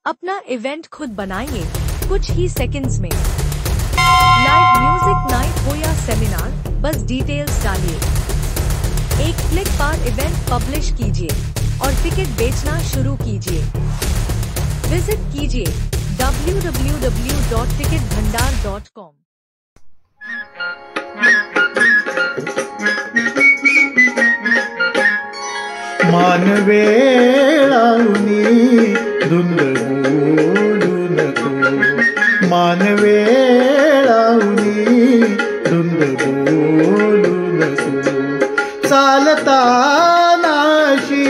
अपना event खुद बनाइए कुछ ही सेकंड्स में। लाइव म्यूजिक नाइट हो या सेमिनार, बस डिटेल्स डालिए। एक क्लिक पर इवेंट पब्लिश कीजिए और टिकट बेचना शुरू कीजिए। विजिट कीजिए www.ticketbhandar.com। मानवेळाऊनी धुंद बोलू नको, मानवेळाऊनी धुंद बोलू नको। चालता नाशी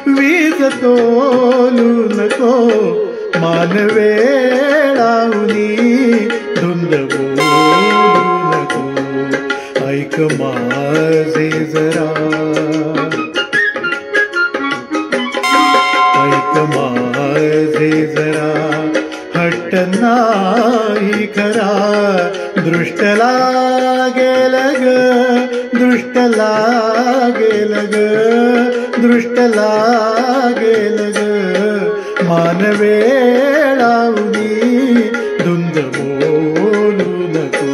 वीज तोलू नको, मानवेळाऊनी धुंद बोलू नको। ऐक माझे जरा, ऐक माझे जरा, हट्ट नाही खरा। दृष्ट लागेल ग, दृष्ट लागेल ग, दृष्ट लागेल ग। मानवेळाऊनी धुंद बोलू नको।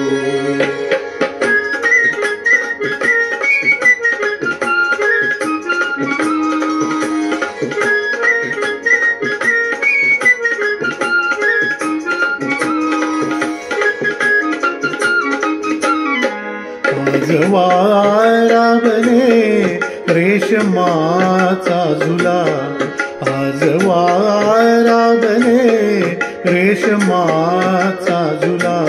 आज वारावने रेशमाचा झुला, आज वारावने रेशमाचा झुला।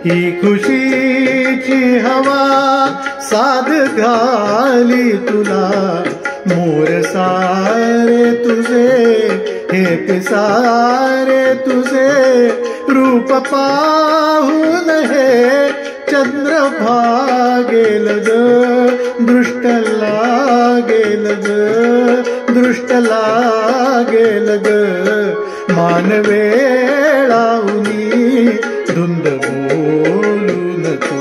ही खुशीची हवा साद घाली तुला, मोर सारे तुझे हे पिसारे तुझे। रूप पाहून हे चंद्र भागेल ग, दृष्ट लागेल ग, दृष्ट लागेल ग। मानवेळाऊनी धुंद बोलू नको।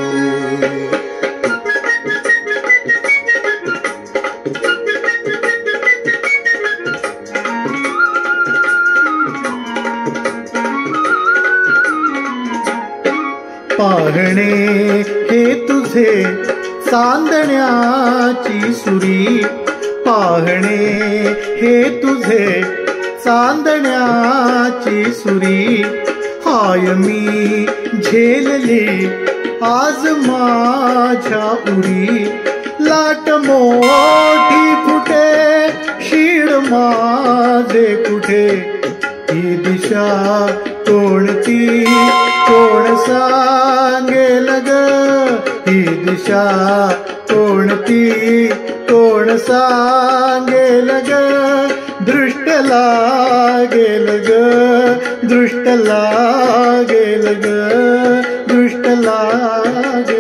पाहणे हे तुझे चांदण्याची सुरी, पाहणे हे तुझे चांदण्याची सुरी। हाय मी झेलली आज माझ्या उरी, लाट मोठी फुटे शीळ माझे कुठे। ही दिशा कोणती कोण सांगेल ग, ही दिशा कोणती कोण सांगेल ग। दृष्ट लागेल ग, दृष्ट लागेल ग, दृष्ट लागेल।